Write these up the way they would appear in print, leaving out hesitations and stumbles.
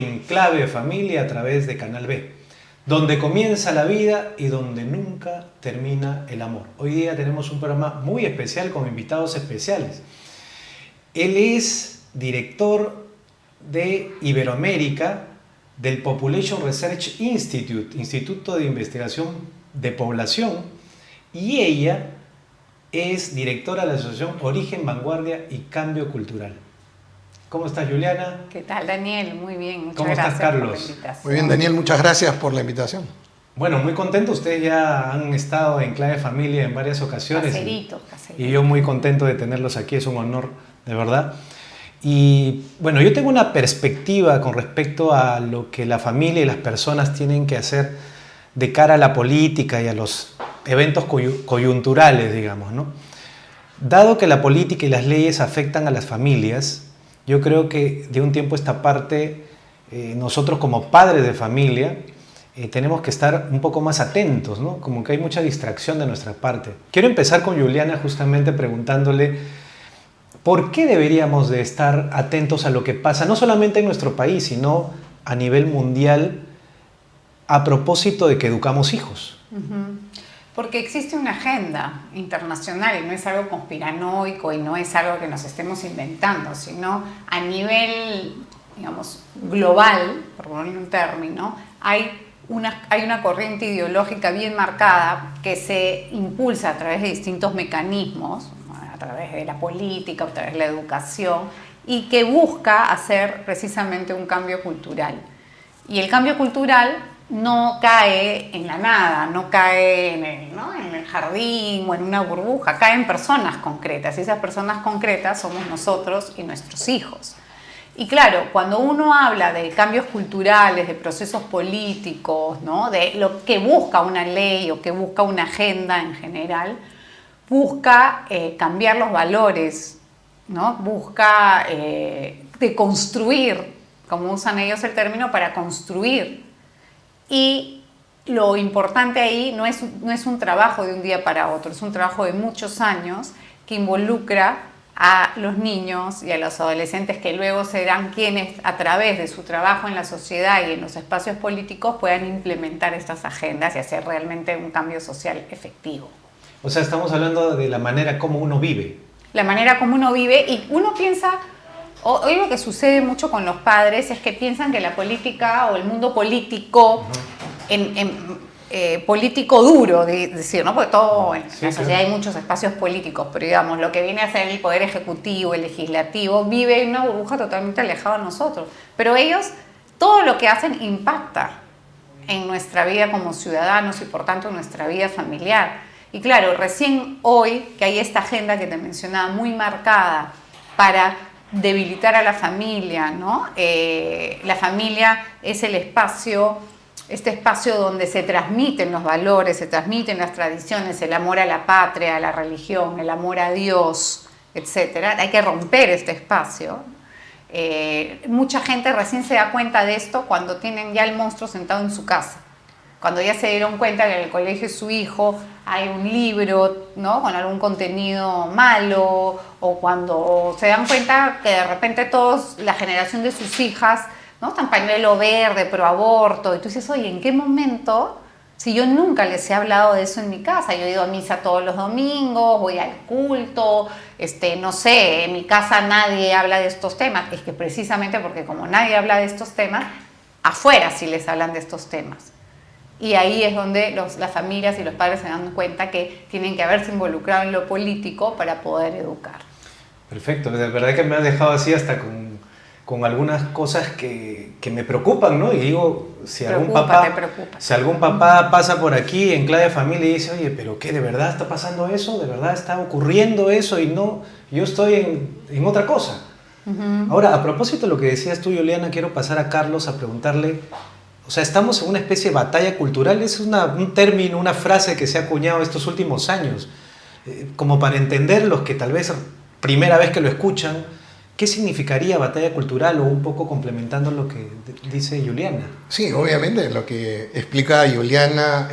En Clave Familia a través de Canal B, donde comienza la vida y donde nunca termina el amor. Hoy día tenemos un programa muy especial con invitados especiales. Él es director de Iberoamérica del Population Research Institute, Instituto de Investigación de Población, y ella es directora de la Asociación Origen, Vanguardia y Cambio Cultural. ¿Cómo estás, Juliana? ¿Qué tal, Daniel? Muy bien, muchas ¿Cómo gracias estás, Carlos? por la invitación. Muy bien, Daniel, muchas gracias por la invitación. Bueno, muy contento. Ustedes ya han estado en Clave Familia en varias ocasiones. Caseritos. Y yo muy contento de tenerlos aquí, es un honor, de verdad. Y bueno, yo tengo una perspectiva con respecto a lo que la familia y las personas tienen que hacer de cara a la política y a los eventos coyunturales, digamos, ¿no? Dado que la política y las leyes afectan a las familias, yo creo que de un tiempo a esta parte, nosotros como padres de familia, tenemos que estar un poco más atentos, ¿no? Como que hay mucha distracción de nuestra parte. Quiero empezar con Juliana justamente preguntándole por qué deberíamos de estar atentos a lo que pasa, no solamente en nuestro país, sino a nivel mundial, a propósito de que educamos hijos. Porque existe una agenda internacional y no es algo conspiranoico y no es algo que nos estemos inventando, sino a nivel, digamos, global, por ponerle un término, hay una corriente ideológica bien marcada que se impulsa a través de distintos mecanismos, a través de la política, a través de la educación, y que busca hacer precisamente un cambio cultural. Y el cambio cultural no cae en la nada, no cae en el jardín o en una burbuja, cae en personas concretas, y esas personas concretas somos nosotros y nuestros hijos. Y claro, cuando uno habla de cambios culturales, de procesos políticos, ¿no? De lo que busca una ley o que busca una agenda en general, busca cambiar los valores, ¿no? Busca deconstruir, como usan ellos el término, para construir. Y lo importante ahí no es un trabajo de un día para otro, es un trabajo de muchos años que involucra a los niños y a los adolescentes que luego serán quienes a través de su trabajo en la sociedad y en los espacios políticos puedan implementar estas agendas y hacer realmente un cambio social efectivo. O sea, estamos hablando de la manera como uno vive. La manera como uno vive, y uno piensa, hoy lo que sucede mucho con los padres es que piensan que la política o el mundo político, político duro, decir, ¿no? Porque todo en la sociedad hay muchos espacios políticos, pero digamos, lo que viene a ser el poder ejecutivo, el legislativo, vive en una burbuja totalmente alejada de nosotros. Pero ellos, todo lo que hacen impacta en nuestra vida como ciudadanos y por tanto en nuestra vida familiar. Y claro, recién hoy que hay esta agenda que te mencionaba muy marcada para debilitar a la familia, ¿no? La familia es el espacio, este espacio donde se transmiten los valores, se transmiten las tradiciones, el amor a la patria, a la religión, el amor a Dios, etc. Hay que romper este espacio. Mucha gente recién se da cuenta de esto cuando tienen ya el monstruo sentado en su casa. Cuando ya se dieron cuenta que en el colegio de su hijo hay un libro, ¿no? Con algún contenido malo, o cuando se dan cuenta que de repente todos, la generación de sus hijas, ¿no? Están pañuelo verde, pro aborto, y tú dices, oye, ¿en qué momento? Si yo nunca les he hablado de eso en mi casa, yo he ido a misa todos los domingos, voy al culto, no sé, en mi casa nadie habla de estos temas. Es que precisamente porque como nadie habla de estos temas, afuera sí les hablan de estos temas. Y ahí es donde las familias y los padres se dan cuenta que tienen que haberse involucrado en lo político para poder educar. Perfecto, de verdad que me has dejado así hasta con algunas cosas que me preocupan, ¿no? Y digo, si algún papá pasa por aquí en Clave Familia y dice, oye, pero ¿qué? ¿De verdad está pasando eso? ¿De verdad está ocurriendo eso? Y no, yo estoy en otra cosa. Ahora, a propósito de lo que decías tú, Juliana, quiero pasar a Carlos a preguntarle. O sea, estamos en una especie de batalla cultural, es un término, una frase que se ha acuñado estos últimos años, como para entender los que tal vez primera vez que lo escuchan, ¿qué significaría batalla cultural? O un poco complementando lo que dice Juliana. Sí, obviamente, lo que explica Juliana,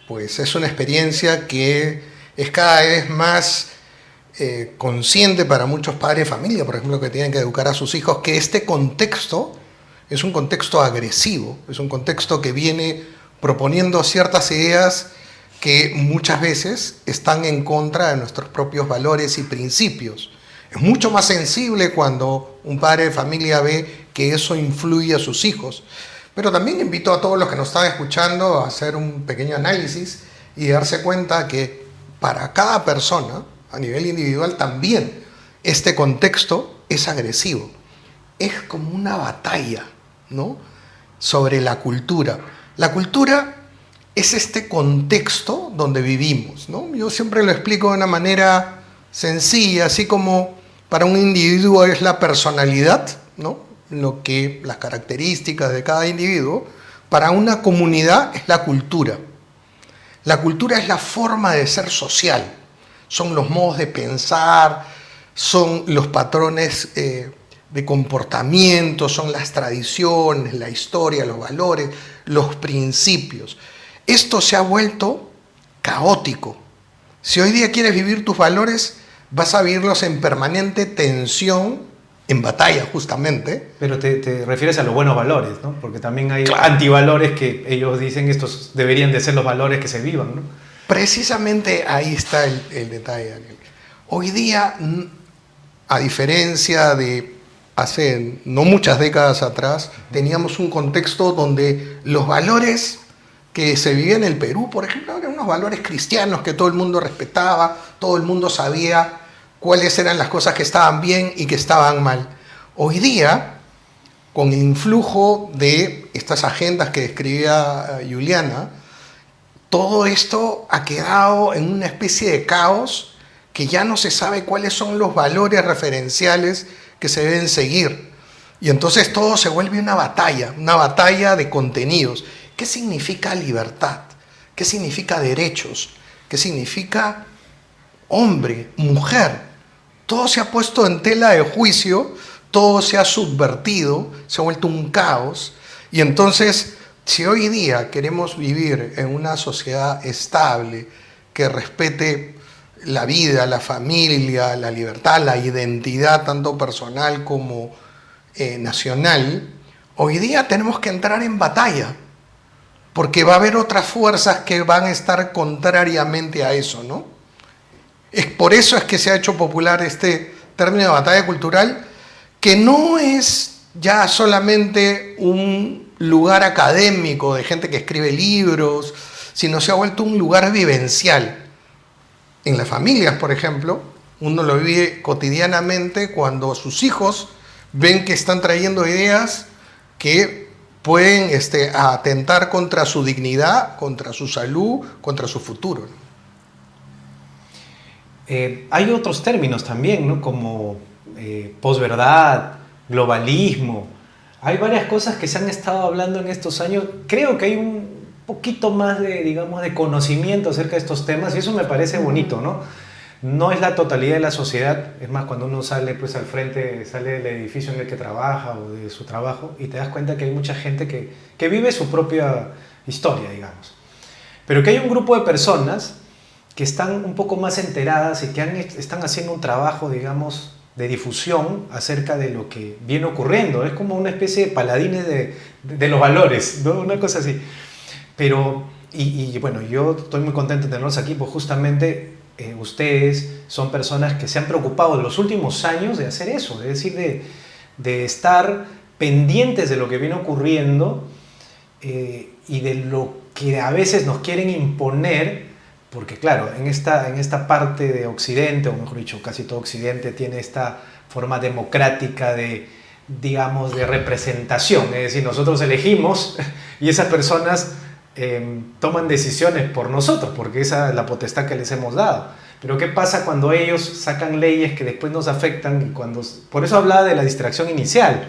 pues es una experiencia que es cada vez más consciente para muchos padres de familia, por ejemplo, que tienen que educar a sus hijos, que este contexto es un contexto agresivo, es un contexto que viene proponiendo ciertas ideas que muchas veces están en contra de nuestros propios valores y principios. Es mucho más sensible cuando un padre de familia ve que eso influye a sus hijos. Pero también invito a todos los que nos están escuchando a hacer un pequeño análisis y darse cuenta que para cada persona, a nivel individual, también este contexto es agresivo. Es como una batalla, ¿no?, sobre la cultura. La cultura es este contexto donde vivimos, ¿no? Yo siempre lo explico de una manera sencilla, así como para un individuo es la personalidad, ¿no?, las características de cada individuo. Para una comunidad es la cultura. La cultura es la forma de ser social, son los modos de pensar, son los patrones de comportamiento, son las tradiciones, la historia, los valores, los principios. Esto se ha vuelto caótico. Si hoy día quieres vivir tus valores, vas a vivirlos en permanente tensión, en batalla justamente. Pero te refieres a los buenos valores, ¿no? Porque también hay antivalores que ellos dicen estos deberían de ser los valores que se vivan, ¿no? Precisamente ahí está el detalle, Daniel. Hoy día, a diferencia de hace no muchas décadas atrás, teníamos un contexto donde los valores que se vivían en el Perú, por ejemplo, eran unos valores cristianos que todo el mundo respetaba, todo el mundo sabía cuáles eran las cosas que estaban bien y que estaban mal. Hoy día, con el influjo de estas agendas que describía Juliana, todo esto ha quedado en una especie de caos que ya no se sabe cuáles son los valores referenciales que se deben seguir. Y entonces todo se vuelve una batalla de contenidos. ¿Qué significa libertad? ¿Qué significa derechos? ¿Qué significa hombre, mujer? Todo se ha puesto en tela de juicio, todo se ha subvertido, se ha vuelto un caos. Y entonces, si hoy día queremos vivir en una sociedad estable, que respete la vida, la familia, la libertad, la identidad, tanto personal como nacional, hoy día tenemos que entrar en batalla, porque va a haber otras fuerzas que van a estar contrariamente a eso, ¿no? Por eso es que se ha hecho popular este término de batalla cultural, que no es ya solamente un lugar académico de gente que escribe libros, sino se ha vuelto un lugar vivencial. En las familias, por ejemplo, uno lo vive cotidianamente cuando sus hijos ven que están trayendo ideas que pueden atentar contra su dignidad, contra su salud, contra su futuro. Hay otros términos también, ¿no?, como posverdad, globalismo. Hay varias cosas que se han estado hablando en estos años. Creo que hay un poquito más de, digamos, de conocimiento acerca de estos temas y eso me parece bonito, ¿no? No es la totalidad de la sociedad. Es más, cuando uno sale pues al frente, sale del edificio en el que trabaja o de su trabajo y te das cuenta que hay mucha gente que vive su propia historia, digamos. Pero que hay un grupo de personas que están un poco más enteradas y que están haciendo un trabajo, digamos, de difusión acerca de lo que viene ocurriendo. Es como una especie de paladines de los valores, ¿no? Una cosa así. Pero, bueno, yo estoy muy contento de tenerlos aquí, pues justamente ustedes son personas que se han preocupado en los últimos años de hacer eso, es decir, de estar pendientes de lo que viene ocurriendo y de lo que a veces nos quieren imponer. Porque claro, en esta parte de Occidente, o mejor dicho, casi todo Occidente tiene esta forma democrática de, digamos, de representación. Es decir, nosotros elegimos y esas personas toman decisiones por nosotros, porque esa es la potestad que les hemos dado. Pero ¿qué pasa cuando ellos sacan leyes que después nos afectan? Por eso hablaba de la distracción inicial.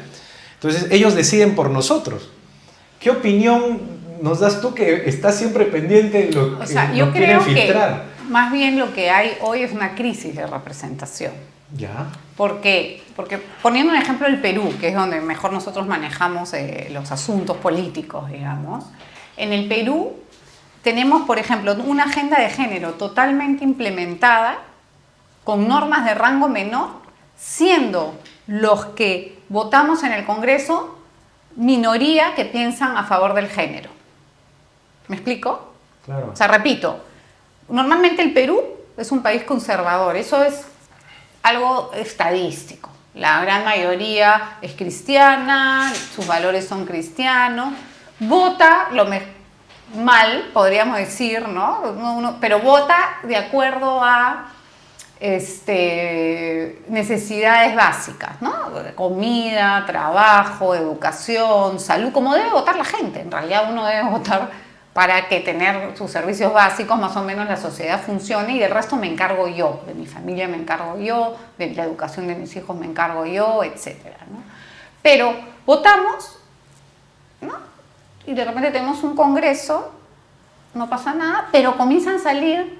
Entonces, ellos deciden por nosotros. ¿Qué opinión nos das tú, que estás siempre pendiente de lo que yo quieren creo filtrar? Que más bien lo que hay hoy es una crisis de representación. ¿Ya? ¿Por qué? Porque poniendo un ejemplo el Perú, que es donde mejor nosotros manejamos los asuntos políticos, digamos. En el Perú tenemos, por ejemplo, una agenda de género totalmente implementada, con normas de rango menor, siendo los que votamos en el Congreso minoría que piensan a favor del género. ¿Me explico? Claro. O sea, repito, normalmente el Perú es un país conservador, eso es algo estadístico. La gran mayoría es cristiana, sus valores son cristianos, vota mal, podríamos decir, ¿no? Pero vota de acuerdo a necesidades básicas, ¿no? Comida, trabajo, educación, salud, como debe votar la gente. En realidad uno debe votar para que tener sus servicios básicos, más o menos la sociedad funcione, y del resto me encargo yo, de mi familia me encargo yo, de la educación de mis hijos me encargo yo, etcétera, ¿no? Pero votamos, ¿no? Y de repente tenemos un congreso, no pasa nada, pero comienzan a salir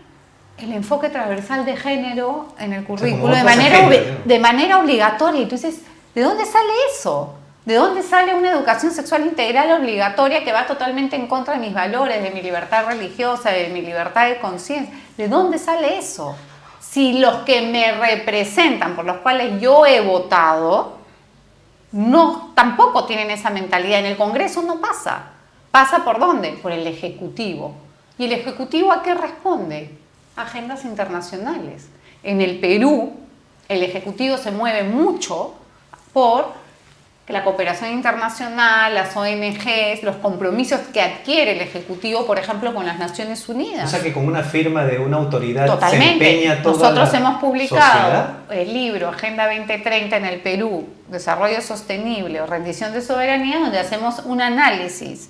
el enfoque transversal de género en el currículo de manera obligatoria. Y tú dices, ¿de dónde sale eso? ¿De dónde sale una educación sexual integral obligatoria que va totalmente en contra de mis valores, de mi libertad religiosa, de mi libertad de conciencia? ¿De dónde sale eso? Si los que me representan, por los cuales yo he votado, tampoco tienen esa mentalidad. En el Congreso no pasa. ¿Pasa por dónde? Por el Ejecutivo. ¿Y el Ejecutivo a qué responde? Agendas internacionales. En el Perú, el Ejecutivo se mueve mucho por la cooperación internacional, las ONGs, los compromisos que adquiere el Ejecutivo, por ejemplo, con las Naciones Unidas. O sea que con una firma de una autoridad totalmente. Se empeña toda Nosotros la hemos publicado sociedad. el libro Agenda 2030 en el Perú, Desarrollo Sostenible o Rendición de Soberanía, donde hacemos un análisis,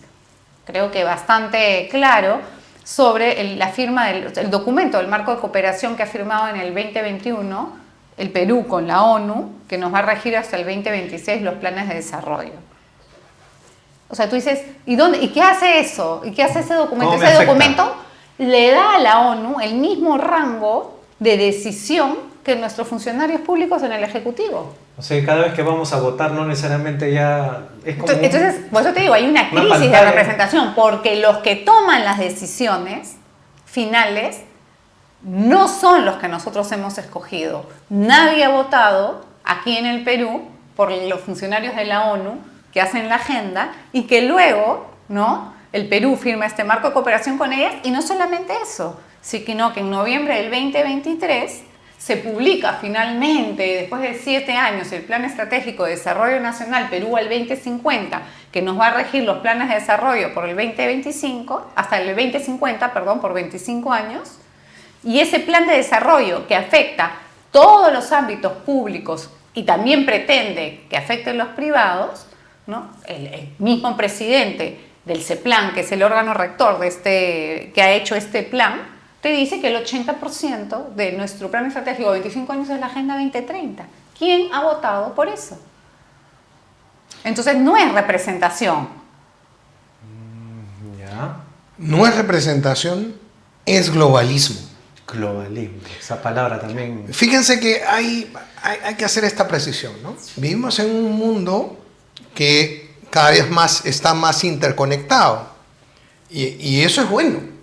creo que bastante claro, sobre la firma del documento del marco de cooperación que ha firmado en el 2021 el Perú con la ONU, que nos va a regir hasta el 2026 los planes de desarrollo. O sea, tú dices, ¿y qué hace eso? ¿Y qué hace ese documento? Ese documento le da a la ONU el mismo rango de decisión que nuestros funcionarios públicos en el Ejecutivo. O sea, cada vez que vamos a votar no necesariamente ya es como Entonces, por eso te digo, hay una crisis de representación, porque los que toman las decisiones finales no son los que nosotros hemos escogido. Nadie ha votado aquí en el Perú por los funcionarios de la ONU que hacen la agenda y que luego, ¿no?, el Perú firma este marco de cooperación con ellas, y no solamente eso, sino que en noviembre del 2023 se publica finalmente, después de 7 años, el Plan Estratégico de Desarrollo Nacional Perú al 2050, que nos va a regir los planes de desarrollo por el 2025, hasta el 2050, perdón, por 25 años. Y ese plan de desarrollo que afecta todos los ámbitos públicos y también pretende que afecten los privados, ¿no? El mismo presidente del CEPLAN, que es el órgano rector que ha hecho este plan, te dice que el 80% de nuestro plan estratégico de 25 años es la Agenda 2030. ¿Quién ha votado por eso? Entonces no es representación. Ya. No es representación, es globalismo. Globalismo, esa palabra también. Fíjense que hay que hacer esta precisión, ¿no? Vivimos en un mundo que cada vez más está más interconectado, y eso es bueno.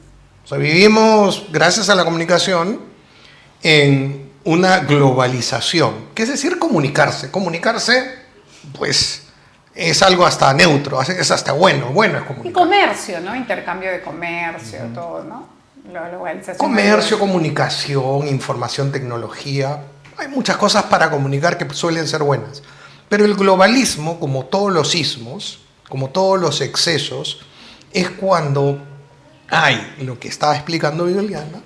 O sea, vivimos, gracias a la comunicación, en una globalización, que es decir, comunicarse. Comunicarse, pues, es algo hasta neutro, es hasta bueno es comunicar. Y comercio, ¿no? Intercambio de comercio, todo, ¿no? La globalización. Comercio, comunicación, información, tecnología. Hay muchas cosas para comunicar que suelen ser buenas. Pero el globalismo, como todos los ismos, como todos los excesos, es cuando hay, lo que estaba explicando Viviana,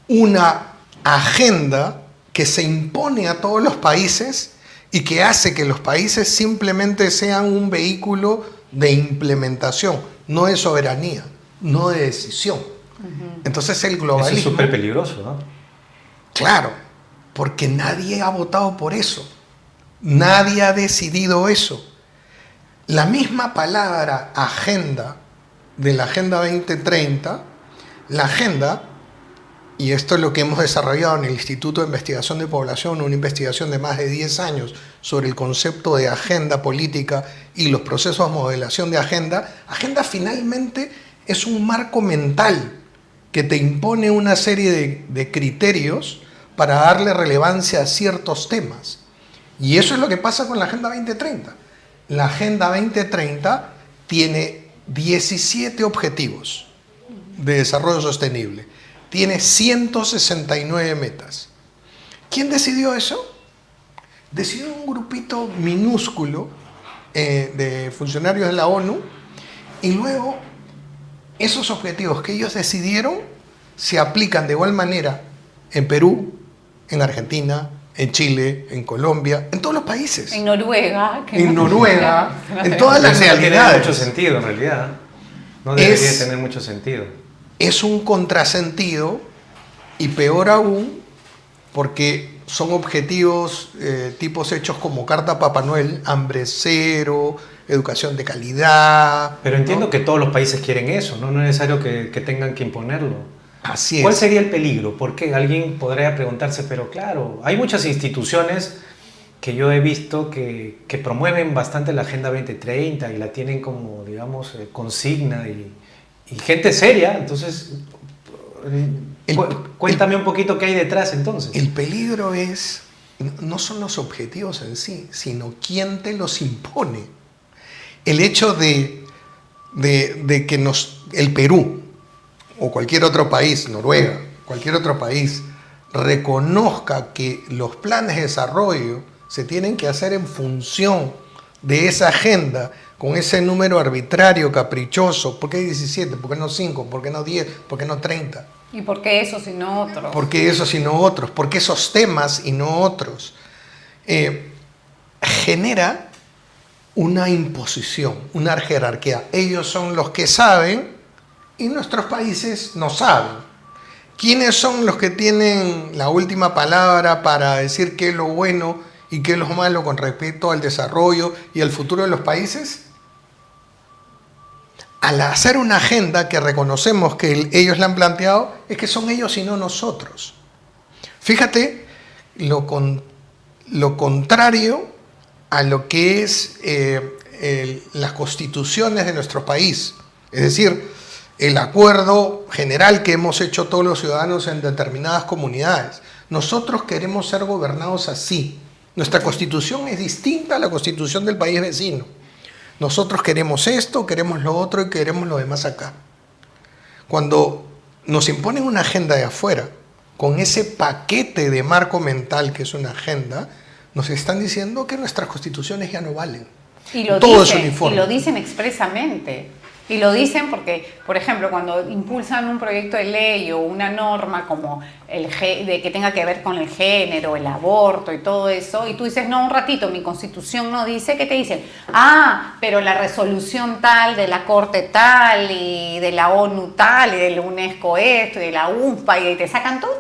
una agenda que se impone a todos los países y que hace que los países simplemente sean un vehículo de implementación, no de soberanía, no de decisión. Entonces el globalismo... Eso es súper peligroso, ¿no? Claro, porque nadie ha votado por eso. Nadie ha decidido eso. La misma palabra agenda de la Agenda 2030, la agenda, y esto es lo que hemos desarrollado en el Instituto de Investigación de Población, una investigación de más de 10 años sobre el concepto de agenda política y los procesos de modelación de agenda. Agenda finalmente es un marco mental que te impone una serie de criterios para darle relevancia a ciertos temas. Y eso es lo que pasa con la Agenda 2030. la Agenda 2030 tiene 17 objetivos de desarrollo sostenible. Tiene 169 metas. ¿Quién decidió eso? Decidió un grupito minúsculo de funcionarios de la ONU, y luego esos objetivos que ellos decidieron se aplican de igual manera en Perú, en Argentina, en Chile, en Colombia, en todos los países. En Noruega. En Noruega, en todas las No tiene realidades. mucho sentido en realidad. No debería tener mucho sentido. Es un contrasentido, y peor aún, porque son objetivos tipos hechos como Carta a Papá Noel, hambre cero, educación de calidad. Pero entiendo ¿no? que todos los países quieren eso, no, no es necesario que tengan que imponerlo. Así ¿Cuál es. sería el peligro? Porque alguien podría preguntarse, pero claro, hay muchas instituciones que yo he visto que promueven bastante la Agenda 2030 y la tienen como, digamos, consigna y gente seria. Entonces, cuéntame un poquito qué hay detrás entonces. El peligro no son los objetivos en sí, sino quién te los impone. El hecho de que el Perú o cualquier otro país, Noruega, cualquier otro país, reconozca que los planes de desarrollo se tienen que hacer en función de esa agenda, con ese número arbitrario, caprichoso. ¿Por qué hay 17? ¿Por qué no 5? ¿Por qué no 10? ¿Por qué no 30? ¿Y por qué eso si no otros? ¿Por qué esos y no otros? ¿Por qué esos temas y no otros? Genera una imposición, una jerarquía. Ellos son los que saben y nuestros países no saben. ¿Quiénes son los que tienen la última palabra para decir qué es lo bueno y qué es lo malo con respecto al desarrollo y al futuro de los países? Al hacer una agenda que reconocemos que ellos la han planteado, es que son ellos y no nosotros. Fíjate lo contrario a lo que es las constituciones de nuestro país. Es decir, el acuerdo general que hemos hecho todos los ciudadanos en determinadas comunidades. Nosotros queremos ser gobernados así. Nuestra constitución es distinta a la constitución del país vecino. Nosotros queremos esto, queremos lo otro y queremos lo demás acá. Cuando nos imponen una agenda de afuera, con ese paquete de marco mental que es una agenda, nos están diciendo que nuestras constituciones ya no valen. Y lo Todo dicen, es uniforme. y lo dicen expresamente. Y lo dicen porque, por ejemplo, cuando impulsan un proyecto de ley o una norma como de que tenga que ver con el género, el aborto y todo eso, y tú dices, no, un ratito, mi constitución no dice, ¿qué te dicen? Ah, pero la resolución tal, de la Corte tal, y de la ONU tal, y de la UNESCO esto, y de la UNFPA, y te sacan todo,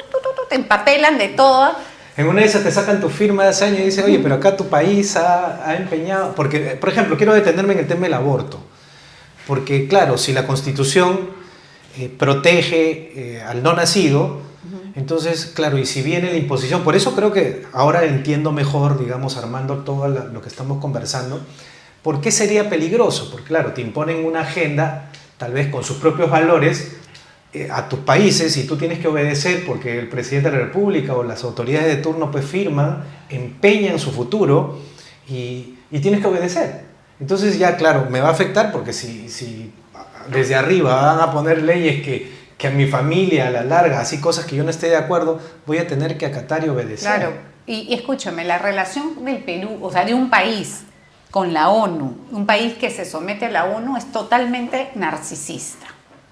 te empapelan de todo. En una de esas te sacan tu firma de hace años y dicen, oye, pero acá tu país ha empeñado... Porque, por ejemplo, quiero detenerme en el tema del aborto. Porque, claro, si la Constitución protege al no nacido, entonces, claro, y si viene la imposición, por eso creo que ahora entiendo mejor, digamos, Armando, todo lo que estamos conversando, ¿por qué sería peligroso? Porque, claro, te imponen una agenda, tal vez con sus propios valores, a tus países, y tú tienes que obedecer porque el presidente de la República o las autoridades de turno pues firman, empeñan su futuro y tienes que obedecer. Entonces ya, claro, me va a afectar porque si desde arriba van a poner leyes que a mi familia a la larga, así cosas que yo no esté de acuerdo, voy a tener que acatar y obedecer. Claro, y escúchame, la relación del Perú, o sea, de un país con la ONU, un país que se somete a la ONU, es totalmente narcisista.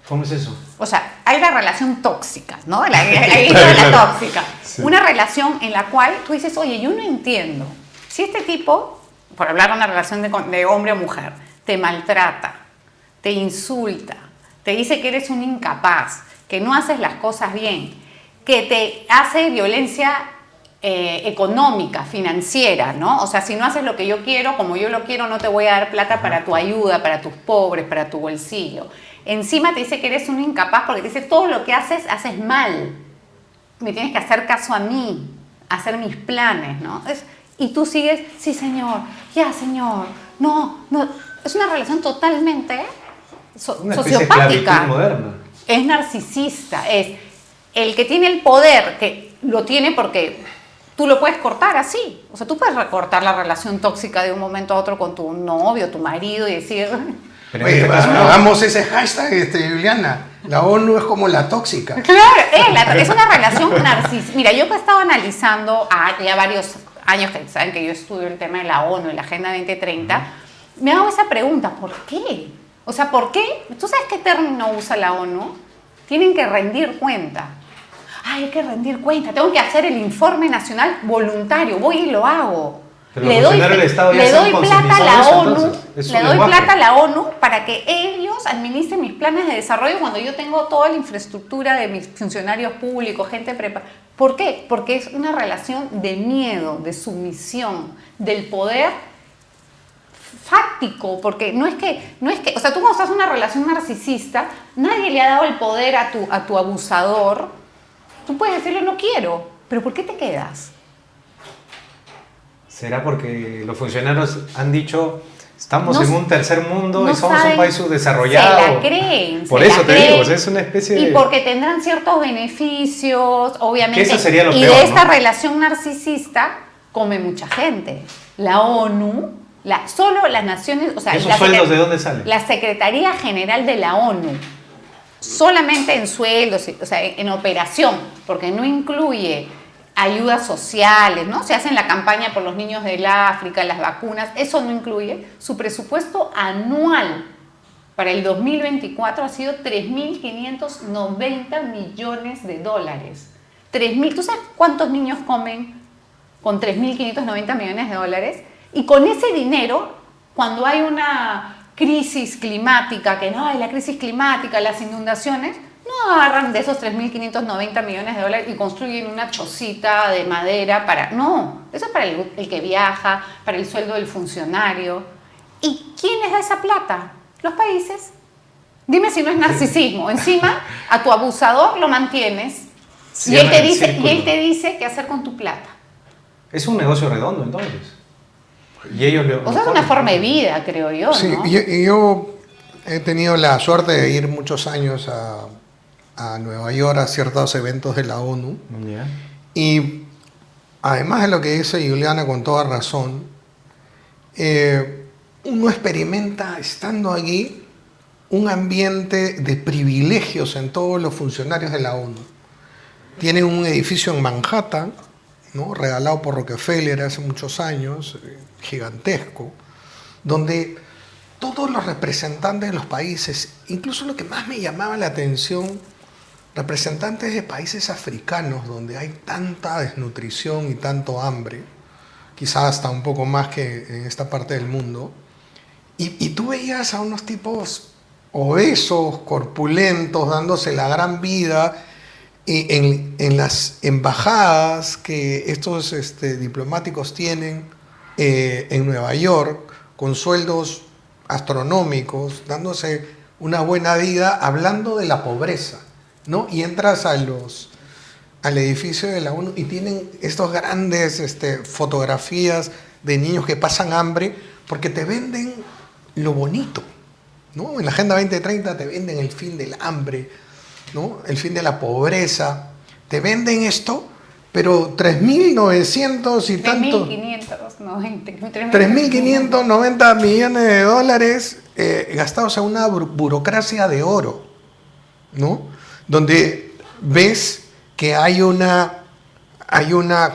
¿Cómo es eso? O sea, hay la relación tóxica, ¿no? La tóxica. Sí. Una relación en la cual tú dices, oye, yo no entiendo. Si este tipo, por hablar de una relación de hombre o mujer, te maltrata, te insulta, te dice que eres un incapaz, que no haces las cosas bien, que te hace violencia económica, financiera, ¿no? O sea, si no haces lo que yo quiero, como yo lo quiero, no te voy a dar plata para tu ayuda, para tus pobres, para tu bolsillo. Encima te dice que eres un incapaz porque te dice todo lo que haces mal. Me tienes que hacer caso a mí, hacer mis planes, ¿no? Y tú sigues, sí señor, ya señor, no. Es una relación totalmente Una especie de sociopática. esclavitud moderna. Es narcisista, es el que tiene el poder, que lo tiene porque tú lo puedes cortar así. O sea, tú puedes recortar la relación tóxica de un momento a otro con tu novio, tu marido y decir... Pero Oye, en este caso no. hagamos ese hashtag, Juliana. La ONU es como la tóxica. Claro, es una relación narcisista. Mira, yo que he estado analizando ya varios años, que saben que yo estudio el tema de la ONU y la Agenda 2030, me hago esa pregunta, ¿por qué? O sea, ¿por qué? ¿Tú sabes qué término usa la ONU? Tienen que rendir cuenta. Ay, hay que rendir cuenta, tengo que hacer el informe nacional voluntario, voy y lo hago. Pero los funcionarios del Estado ya le son doy plata a la concientizados, ONU, entonces, es un le doy lenguaje. plata a la ONU para que ellos administren mis planes de desarrollo cuando yo tengo toda la infraestructura de mis funcionarios públicos, gente preparada. ¿Por qué? Porque es una relación de miedo, de sumisión, del poder fáctico, porque no es que, o sea, tú cuando estás en una relación narcisista, nadie le ha dado el poder a tu abusador. Tú puedes decirle no quiero, pero ¿por qué te quedas? ¿Será porque los funcionarios han dicho estamos No, en un tercer mundo no y somos saben, un país subdesarrollado? Se la creen. Por se eso la te creen, digo, o sea, es una especie de... Y porque tendrán ciertos beneficios, obviamente. Que eso sería lo y peor, de esta ¿no? relación narcisista come mucha gente. La ONU, solo las naciones... O sea, ¿Esos sueldos de dónde salen? La Secretaría General de la ONU, solamente en sueldos, o sea, en operación, porque no incluye ayudas sociales, ¿no? Se hacen la campaña por los niños del África, las vacunas, eso no incluye. Su presupuesto anual para el 2024 ha sido 3.590 millones de dólares. 3.000, ¿tú sabes cuántos niños comen con 3.590 millones de dólares? Y con ese dinero, cuando hay una crisis climática, que no hay la crisis climática, las inundaciones, no agarran de esos 3.590 millones de dólares y construyen una chocita de madera para... No, eso es para el que viaja, para el sueldo del funcionario. ¿Y quién les da esa plata? Los países. Dime si no es narcisismo. Encima, a tu abusador lo mantienes y él te dice qué hacer con tu plata. Es un negocio redondo, entonces. Y ellos O sea, es una forma de vida, creo yo, ¿no? Sí, yo he tenido la suerte de ir muchos años a Nueva York a ciertos eventos de la ONU. Ya. Y además de lo que dice Juliana con toda razón, uno experimenta estando allí un ambiente de privilegios en todos los funcionarios de la ONU. Tienen un edificio en Manhattan, ¿no? Regalado por Rockefeller hace muchos años, gigantesco, donde todos los representantes de los países, incluso lo que más me llamaba la atención, representantes de países africanos donde hay tanta desnutrición y tanto hambre, quizás hasta un poco más que en esta parte del mundo, y tú veías a unos tipos obesos, corpulentos, dándose la gran vida en las embajadas que estos diplomáticos tienen en Nueva York, con sueldos astronómicos, dándose una buena vida, hablando de la pobreza, ¿no? Y entras al edificio de la ONU y tienen estas grandes fotografías de niños que pasan hambre porque te venden lo bonito, ¿no? En la Agenda 2030 te venden el fin del hambre, ¿no? El fin de la pobreza. Te venden esto, pero 3.900 y tanto... 3.590 millones de dólares gastados en una burocracia de oro, ¿no? Donde ves que hay una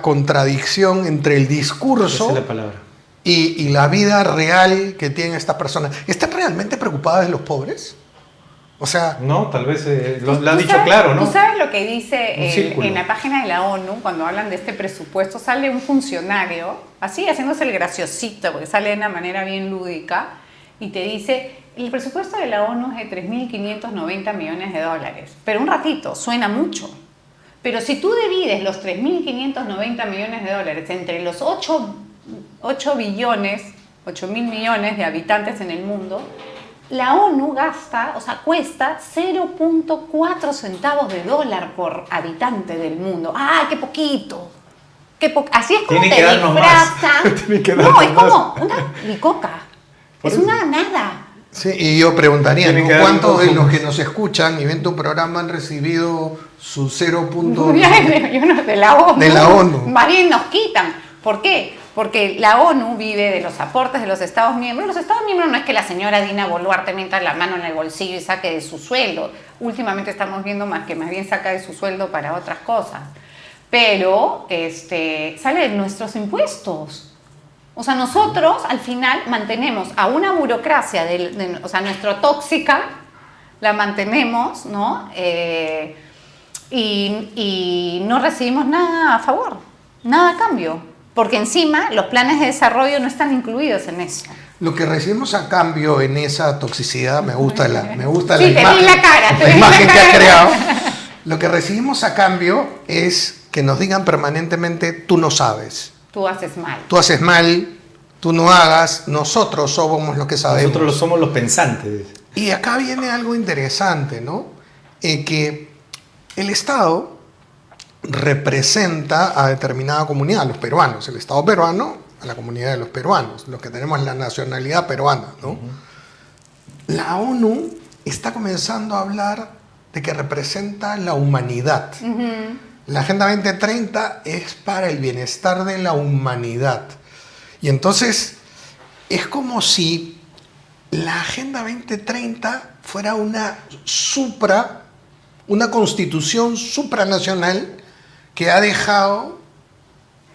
contradicción entre el discurso... Esa es la palabra. Y la vida real que tienen estas personas. ¿Están realmente preocupadas de los pobres? O sea... No, tal vez lo han dicho claro, ¿no? ¿Tú sabes lo que dice en la página de la ONU cuando hablan de este presupuesto? Sale un funcionario, así haciéndose el graciosito, porque sale de una manera bien lúdica, y te dice, el presupuesto de la ONU es de 3.590 millones de dólares. Pero un ratito, suena mucho. Pero si tú divides los 3.590 millones de dólares entre los 8 billones, 8.000 millones de habitantes en el mundo, la ONU gasta, o sea, cuesta 0.4 centavos de dólar por habitante del mundo. ¡Ah, qué poquito! Así es como Tienen te que darnos más. disfrazan. Tienen que No, darnos es como una bicoca. Es una nada. Sí, y yo preguntaría, Tiene ¿no? que dar ¿Cuántos un de los consumo. que nos escuchan y ven tu programa han recibido su 0. Y uno de la ONU. De la ONU. Más bien nos quitan. ¿Por qué? Porque la ONU vive de los aportes de los Estados miembros. Los Estados miembros no es que la señora Dina Boluarte meta la mano en el bolsillo y saque de su sueldo. Últimamente estamos viendo más bien saca de su sueldo para otras cosas. Pero sale de nuestros impuestos. O sea, nosotros al final mantenemos a una burocracia, o sea, nuestra tóxica, la mantenemos, ¿no? Y no recibimos nada a favor, nada a cambio, porque encima los planes de desarrollo no están incluidos en eso. Lo que recibimos a cambio en esa toxicidad, me gusta la Sí, te vi la cara, te la vi imagen la que cara. ha creado. Lo que recibimos a cambio es que nos digan permanentemente, tú no sabes. Tú haces mal. Tú haces mal, tú no hagas, nosotros somos los que sabemos. Nosotros somos los pensantes. Y acá viene algo interesante, ¿no? Que el Estado representa a determinada comunidad, a los peruanos. El Estado peruano, a la comunidad de los peruanos, los que tenemos la nacionalidad peruana, ¿no? La ONU está comenzando a hablar de que representa la humanidad. La Agenda 2030 es para el bienestar de la humanidad. Y entonces es como si la Agenda 2030 fuera una constitución supranacional que ha dejado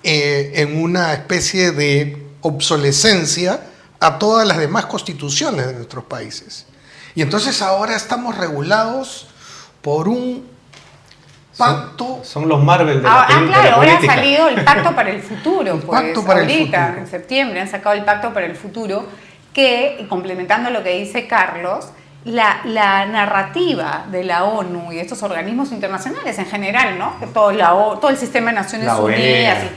en una especie de obsolescencia a todas las demás constituciones de nuestros países. Y entonces ahora estamos regulados por un pacto. Son los Marvel de la, de la Claro, ahora ha política. salido el Pacto para el Futuro. El Pues, Pacto para el ahorita, Futuro. en septiembre, han sacado el Pacto para el Futuro, que, complementando lo que dice Carlos, la narrativa de la ONU y de estos organismos internacionales en general, ¿no? Que todo el sistema de Naciones La OEA. Unidas y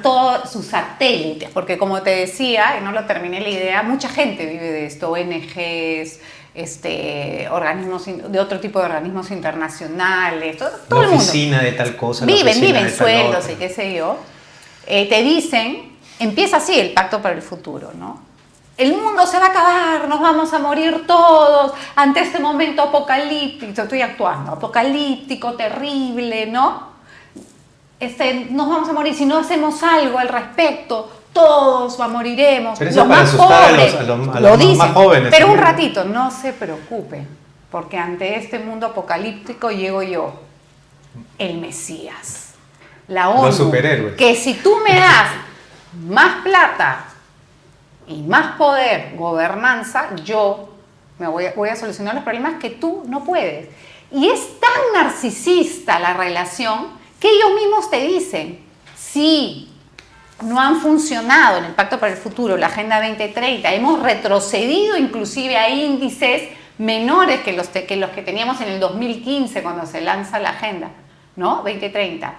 todos sus satélites, porque como te decía, y no lo terminé la idea, mucha gente vive de esto, ONGs, organismos de otro tipo de organismos internacionales, todo La el mundo. oficina de tal cosa. la oficina Viven de tal sueldos otra. y qué sé yo. Te dicen, empieza así el Pacto para el Futuro, ¿no? El mundo se va a acabar, nos vamos a morir todos ante este momento apocalíptico, estoy actuando, apocalíptico, terrible, ¿no? Nos vamos a morir si no hacemos algo al respecto, todos moriremos. Pero eso Los para más asustar pobres, a los lo más dicen, jóvenes pero un también. ratito, no se preocupen, porque ante este mundo apocalíptico llego yo, el Mesías, la ONU, Los superhéroes. que si tú me das más plata y más poder, gobernanza, yo voy a solucionar los problemas que tú no puedes. Y es tan narcisista la relación que ellos mismos te dicen, sí, no han funcionado en el Pacto para el Futuro, la Agenda 2030, hemos retrocedido inclusive a índices menores que los que teníamos en el 2015 cuando se lanza la Agenda, ¿no? 2030.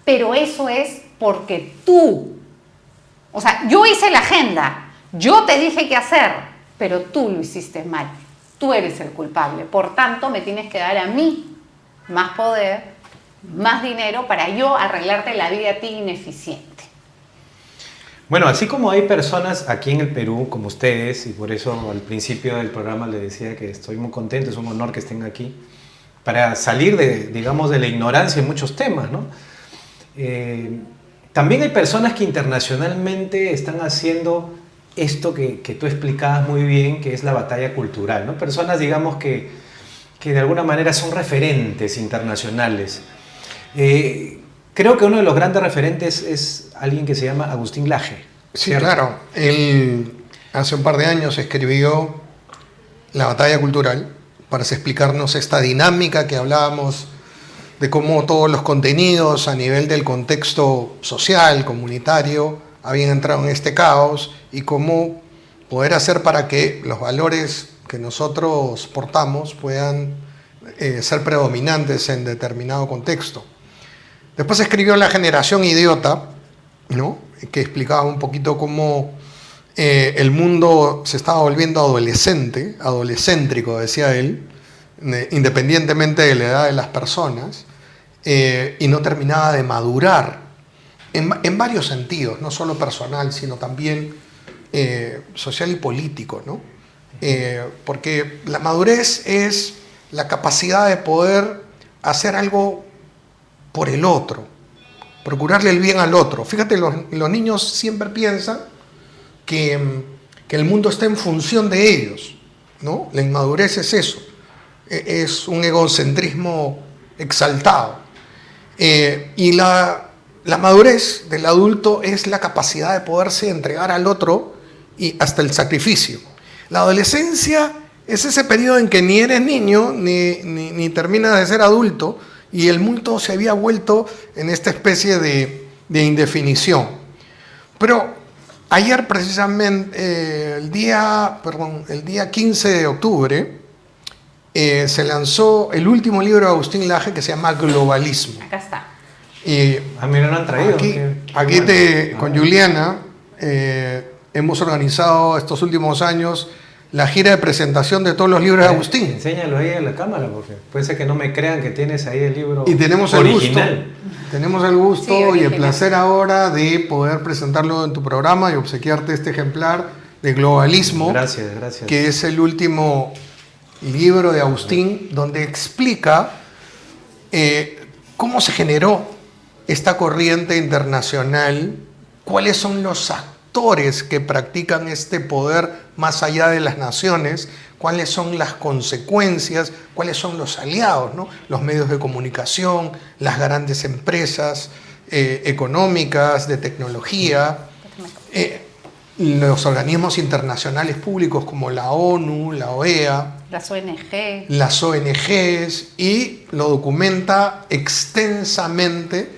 Pero eso es porque tú, o sea, yo hice la agenda, yo te dije qué hacer, pero tú lo hiciste mal, tú eres el culpable, por tanto me tienes que dar a mí más poder, más dinero para yo arreglarte la vida a ti ineficiente. Bueno, así como hay personas aquí en el Perú como ustedes, y por eso al principio del programa les decía que estoy muy contento, es un honor que estén aquí, para salir digamos, de la ignorancia en muchos temas, ¿no? También hay personas que internacionalmente están haciendo esto que tú explicabas muy bien, que es la batalla cultural, ¿no? Personas, digamos, que de alguna manera son referentes internacionales. Creo que uno de los grandes referentes es alguien que se llama Agustín Laje. Sí, ¿cierto? claro. Él hace un par de años escribió La batalla cultural para explicarnos esta dinámica que hablábamos de cómo todos los contenidos a nivel del contexto social, comunitario, habían entrado en este caos y cómo poder hacer para que los valores que nosotros portamos puedan ser predominantes en determinado contexto. Después escribió La generación idiota, ¿no? Que explicaba un poquito cómo el mundo se estaba volviendo adolescéntrico, decía él, independientemente de la edad de las personas, y no terminaba de madurar en varios sentidos, no solo personal, sino también social y político, ¿no? Porque la madurez es la capacidad de poder hacer algo por el otro, procurarle el bien al otro. Fíjate, los niños siempre piensan que el mundo está en función de ellos, ¿no? La inmadurez es eso, es un egocentrismo exaltado. Y la madurez del adulto es la capacidad de poderse entregar al otro y hasta el sacrificio. La adolescencia es ese periodo en que ni eres niño ni terminas de ser adulto y el mundo se había vuelto en esta especie de indefinición. Pero ayer precisamente, el día 15 de octubre, se lanzó el último libro de Agustín Laje que se llama Globalismo. Acá está. Y mira, lo han traído. Con Juliana hemos organizado estos últimos años la gira de presentación de todos los libros de Agustín. Enséñalo ahí en la cámara, porque puede ser que no me crean que tienes ahí el libro y tenemos original. Tenemos el gusto y el placer ahora de poder presentarlo en tu programa y obsequiarte este ejemplar de Globalismo. Gracias. Que es el último libro de Agustín, donde explica cómo se generó esta corriente internacional, cuáles son los actores que practican este poder más allá de las naciones, cuáles son las consecuencias, cuáles son los aliados, ¿no? Los medios de comunicación, las grandes empresas económicas, de tecnología, los organismos internacionales públicos como la ONU, la OEA, las ONGs, y lo documenta extensamente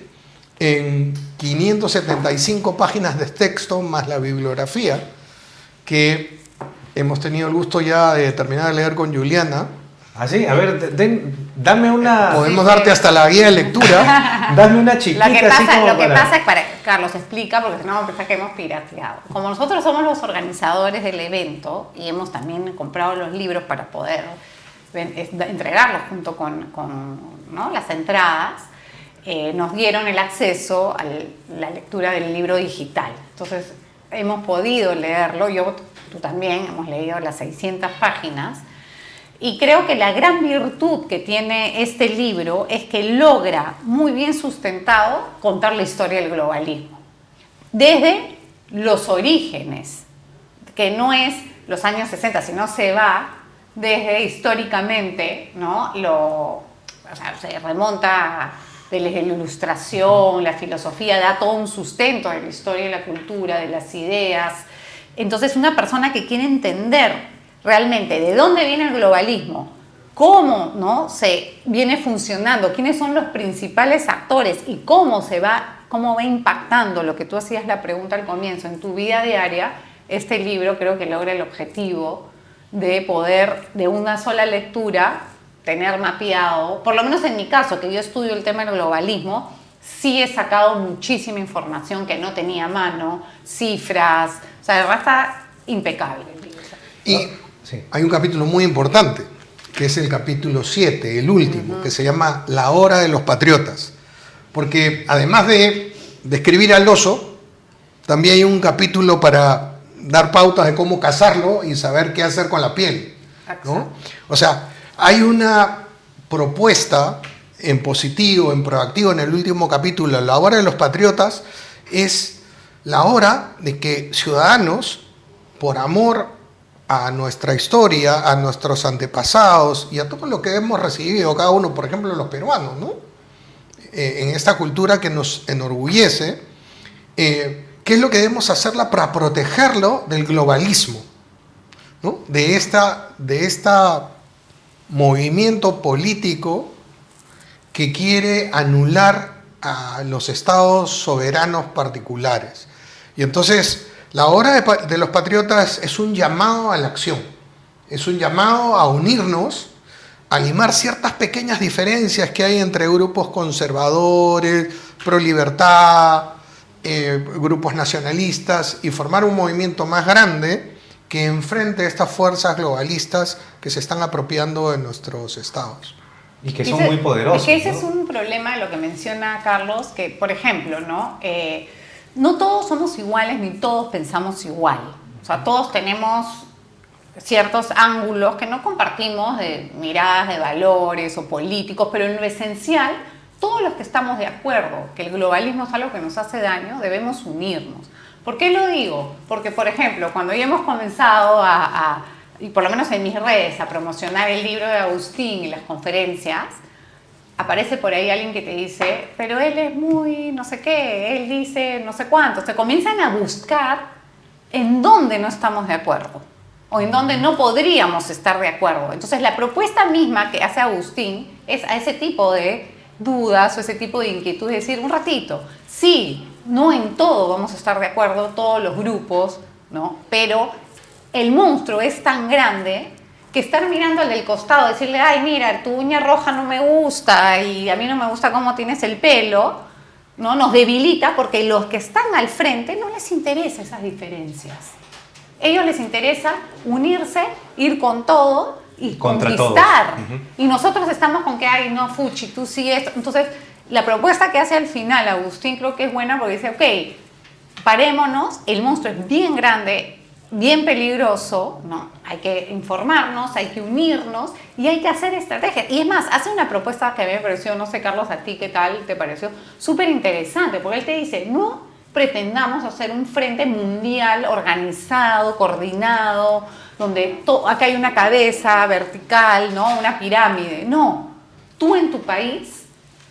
en 575 páginas de texto más la bibliografía que hemos tenido el gusto ya de terminar de leer con Juliana. Ah, sí, a ver, dame una... Podemos darte hasta la guía de lectura. Dame una chiquita. Lo que pasa es, Carlos explica, porque si no vamos a pensar que hemos pirateado. Como nosotros somos los organizadores del evento y hemos también comprado los libros para poder entregarlos junto con ¿no? las entradas, nos dieron el acceso a la lectura del libro digital. Entonces hemos podido leerlo, tú también hemos leído las 600 páginas, y creo que la gran virtud que tiene este libro es que logra muy bien sustentado contar la historia del globalismo desde los orígenes, que no es los años 60, sino se va desde históricamente, ¿no? Se remonta desde la ilustración, la filosofía, da todo un sustento de la historia y la cultura, de las ideas. Entonces, una persona que quiere entender realmente de dónde viene el globalismo, cómo, ¿no? se viene funcionando, quiénes son los principales actores y cómo va impactando lo que tú hacías la pregunta al comienzo en tu vida diaria, este libro creo que logra el objetivo de poder, de una sola lectura, tener mapeado, por lo menos en mi caso, que yo estudio el tema del globalismo, sí he sacado muchísima información que no tenía a mano, cifras, o sea, de verdad está impecable el libro. Y hay un capítulo muy importante, que es el capítulo 7, el último, que se llama La Hora de los Patriotas. Porque además de describir al oso, también hay un capítulo para dar pautas de cómo cazarlo y saber qué hacer con la piel, ¿no? O sea, hay una propuesta en positivo, en proactivo, en el último capítulo. La Hora de los Patriotas es la hora de que ciudadanos, por amor a nuestra historia, a nuestros antepasados y a todo lo que hemos recibido cada uno, por ejemplo los peruanos, ¿no? En esta cultura que nos enorgullece, ¿qué es lo que debemos hacerla para protegerlo del globalismo, ¿no? de esta movimiento político que quiere anular a los estados soberanos particulares? Y entonces la Hora de los Patriotas es un llamado a la acción, es un llamado a unirnos, a limar ciertas pequeñas diferencias que hay entre grupos conservadores, pro libertad, grupos nacionalistas, y formar un movimiento más grande que enfrente a estas fuerzas globalistas que se están apropiando de nuestros estados. Y que son muy poderosos. Es que ese ¿no? es un problema de lo que menciona Carlos, que por ejemplo, ¿no? No todos somos iguales ni todos pensamos igual. O sea, todos tenemos ciertos ángulos que no compartimos de miradas de valores o políticos, pero en lo esencial, todos los que estamos de acuerdo que el globalismo es algo que nos hace daño, debemos unirnos. ¿Por qué lo digo? Porque, por ejemplo, cuando ya hemos comenzado y por lo menos en mis redes, a promocionar el libro de Agustín y las conferencias, aparece por ahí alguien que te dice, pero él es muy no sé qué, él dice no sé cuánto. Se comienzan a buscar en dónde no estamos de acuerdo o en dónde no podríamos estar de acuerdo. Entonces, la propuesta misma que hace Agustín es a ese tipo de dudas o ese tipo de inquietud, es decir, un ratito, sí, no en todo vamos a estar de acuerdo, todos los grupos, ¿no? Pero el monstruo es tan grande que estar mirando al del costado, decirle, ay, mira, tu uña roja no me gusta y a mí no me gusta cómo tienes el pelo, ¿no? Nos debilita porque los que están al frente no les interesa esas diferencias. Ellos les interesa unirse, ir con todo y Contra conquistar. todos. Y nosotros estamos con que, ay, no, Fuchi, tú sí esto. Entonces, la propuesta que hace al final Agustín creo que es buena porque dice, ok, parémonos, el monstruo es bien grande, bien peligroso, ¿no? Hay que informarnos, hay que unirnos y hay que hacer estrategias. Y es más, hace una propuesta que a mí me pareció, no sé, Carlos, a ti qué tal te pareció, súper interesante, porque él te dice, no pretendamos hacer un frente mundial organizado, coordinado, donde acá hay una cabeza vertical, ¿no? Una pirámide. No, tú en tu país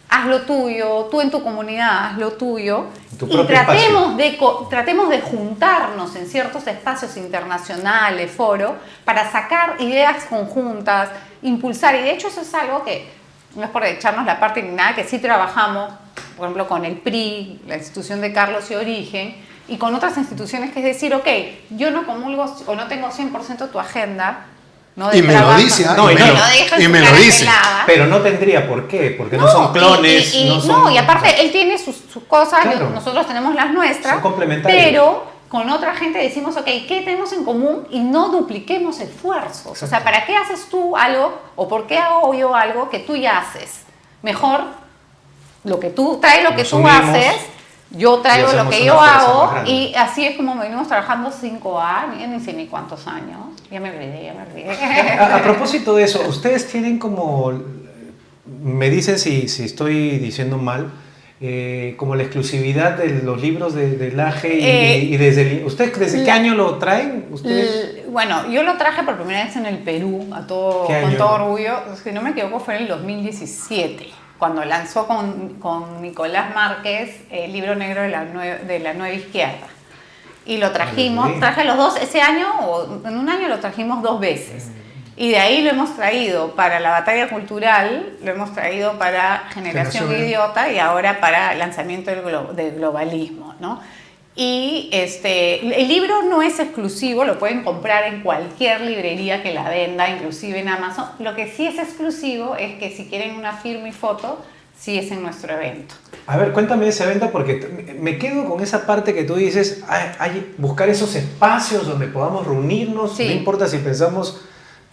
haz lo tuyo, tú en tu comunidad haz lo tuyo y tratemos de juntarnos en ciertos espacios internacionales, foros, para sacar ideas conjuntas, impulsar. Y de hecho eso es algo que, no es por echarnos la parte ni nada, que sí trabajamos, por ejemplo, con el PRI, la institución de Carlos y Origen, y con otras instituciones, que es decir, ok, yo no comulgo o no tengo 100% tu agenda, ¿no? Y me lo dice, no, y me lo dice. Pero no tendría por qué, porque no son clones. Y aparte él tiene sus cosas, claro, nosotros tenemos las nuestras, son complementarios. pero con otra gente decimos, ok, ¿qué tenemos en común? Y no dupliquemos esfuerzos. Exacto. O sea, ¿para qué haces tú algo o por qué hago yo algo que tú ya haces? Mejor lo que tú traes, lo que tú haces, yo traigo lo que yo hago, y así es como venimos trabajando 5 años, ni sé ni cuántos años. Ya me olvidé. A propósito de eso, ustedes tienen como, me dicen si estoy diciendo mal, como la exclusividad de los libros de Laje y desde... ¿Ustedes desde qué año lo traen? ¿Ustedes? Bueno, yo lo traje por primera vez en el Perú, con todo orgullo. Si no me equivoco, fue en el 2017. Cuando lanzó con Nicolás Márquez el libro negro de la nueva izquierda. Y lo trajimos, traje los dos ese año, o en un año lo trajimos 2 veces. Y de ahí lo hemos traído para la batalla cultural, lo hemos traído para Generación Idiota y ahora para el lanzamiento del globalismo, ¿no? Y el libro no es exclusivo, lo pueden comprar en cualquier librería que la venda, inclusive en Amazon. Lo que sí es exclusivo es que si quieren una firma y foto, sí es en nuestro evento. A ver, cuéntame de ese evento, porque me quedo con esa parte que tú dices, buscar esos espacios donde podamos reunirnos, sí. No importa si pensamos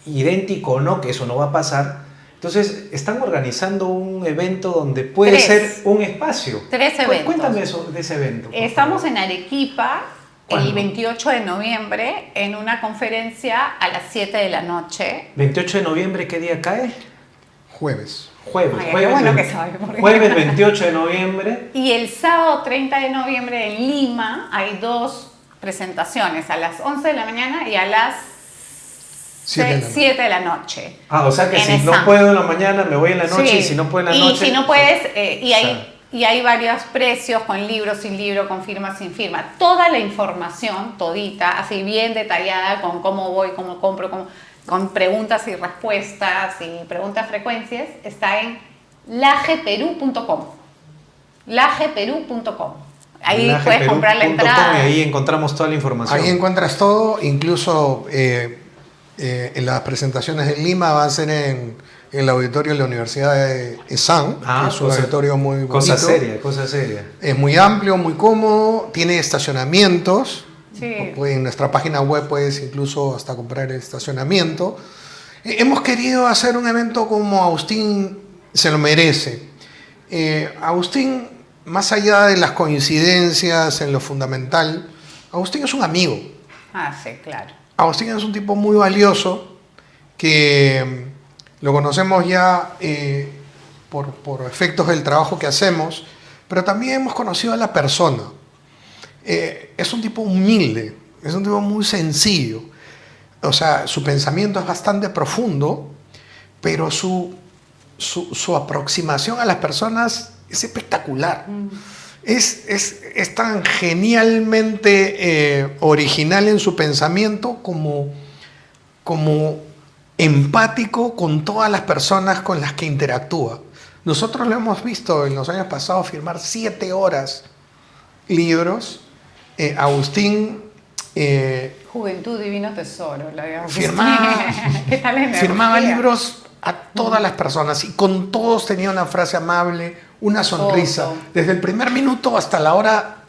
idéntico o no, que eso no va a pasar. Entonces, están organizando un evento donde puede ser un espacio. 3 eventos. Cuéntame eso, de ese evento. Estamos en Arequipa el 28 de noviembre en una conferencia a las 7 de la noche. ¿28 de noviembre qué día cae? Jueves. Jueves 28 de noviembre. Y el sábado 30 de noviembre en Lima hay 2 presentaciones, a las 11 de la mañana y a las 7 de la noche. O sea que si no puedo en la mañana, me voy en la noche, sí. Y si no puedo en la noche... Y si no puedes, y hay varios precios, con libro, sin libro, con firma, sin firma. Toda la información, todita, así bien detallada, con cómo voy, cómo compro, con preguntas y respuestas y preguntas frecuencias, está en lajeperú.com. lajeperú.com. Ahí puedes comprar la entrada. Y ahí encontramos toda la información. Ahí encuentras todo, incluso en las presentaciones de Lima va a ser en el auditorio de la Universidad de ESAN, que es un auditorio muy bonito. Cosa seria. Es muy amplio, muy cómodo, tiene estacionamientos. Sí. En nuestra página web puedes incluso hasta comprar el estacionamiento. Hemos querido hacer un evento como Agustín se lo merece. Agustín, más allá de las coincidencias en lo fundamental, Agustín es un amigo. Sí, claro. Agustín es un tipo muy valioso que lo conocemos ya por efectos del trabajo que hacemos, pero también hemos conocido a la persona. Es un tipo humilde, es un tipo muy sencillo. O sea, su pensamiento es bastante profundo, pero su aproximación a las personas es espectacular. Es tan genialmente original en su pensamiento como empático con todas las personas con las que interactúa. Nosotros lo hemos visto en los años pasados firmar 7 horas libros. Agustín Juventud, divino tesoro. La de firmaba, ¿Qué tal energía? firmaba libros a todas las personas y con todos tenía una frase amable, una sonrisa. Todo. Desde el primer minuto hasta la hora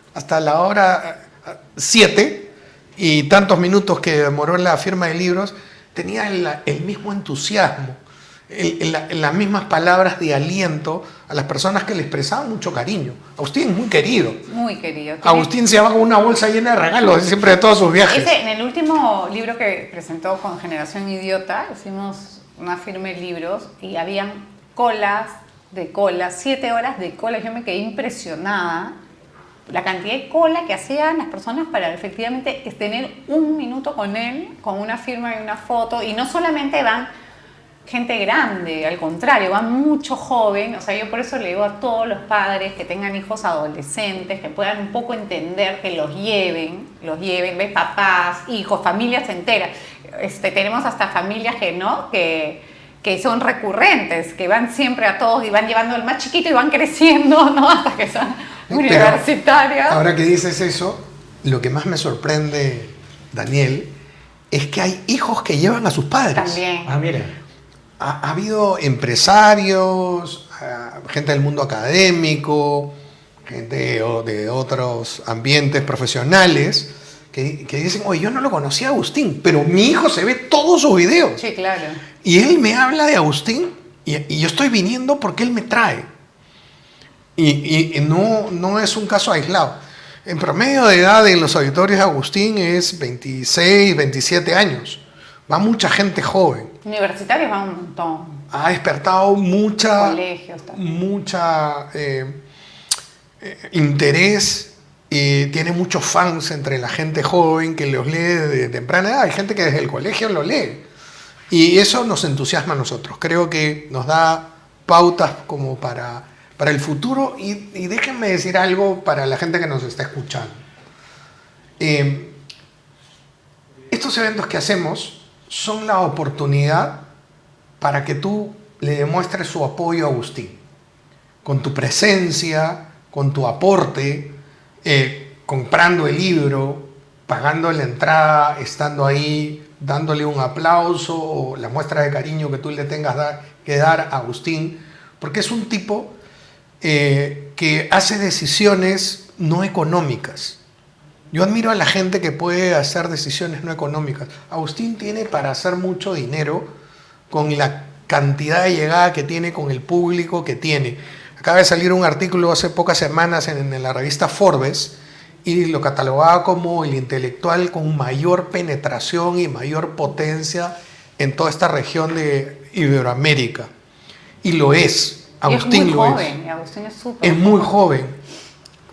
7 y tantos minutos que demoró en la firma de libros, tenía el mismo entusiasmo, las mismas palabras de aliento a las personas que le expresaban mucho cariño. Agustín es muy querido. Muy querido. Agustín se va con una bolsa llena de regalos siempre de todos sus viajes. En el último libro que presentó con Generación Idiota, hicimos una firma de libros y habían colas, 7 horas de cola. Yo me quedé impresionada la cantidad de cola que hacían las personas para efectivamente tener un minuto con él, con una firma y una foto. Y no solamente van gente grande, al contrario, van mucho joven. O sea, yo por eso le digo a todos los padres que tengan hijos adolescentes, que puedan un poco entender, que los lleven, ves, papás, hijos, familias enteras. Tenemos hasta familias que son recurrentes, que van siempre a todos y van llevando al más chiquito y van creciendo, ¿no? Hasta que son universitarios. Ahora que dices eso, lo que más me sorprende, Daniel, es que hay hijos que llevan a sus padres. También. Ah, mira. Ha habido empresarios, gente del mundo académico, gente de otros ambientes profesionales que dicen, oye, yo no lo conocía a Agustín, pero mi hijo se ve todos sus videos. Sí, claro. Y él me habla de Agustín y yo estoy viniendo porque él me trae. Y no es un caso aislado. En promedio de edad en los auditorios de Agustín es 26, 27 años. Va mucha gente joven. Universitarios van un montón. Ha despertado Colegios también. mucha interés y tiene muchos fans entre la gente joven que los lee de temprana edad. Hay gente que desde el colegio lo lee. Y eso nos entusiasma a nosotros. Creo que nos da pautas como para el futuro. Y déjenme decir algo para la gente que nos está escuchando. Estos eventos que hacemos son la oportunidad para que tú le demuestres su apoyo a Agustín. Con tu presencia, con tu aporte, comprando el libro, pagando la entrada, estando ahí, dándole un aplauso o la muestra de cariño que tú le tengas que dar a Agustín, porque es un tipo que hace decisiones no económicas. Yo admiro a la gente que puede hacer decisiones no económicas. Agustín tiene para hacer mucho dinero con la cantidad de llegada que tiene, con el público que tiene. Acaba de salir un artículo hace pocas semanas en la revista Forbes y lo catalogaba como el intelectual con mayor penetración y mayor potencia en toda esta región de Iberoamérica. Y lo es. Agustín lo es. Joven. Agustín es súper Es muy joven.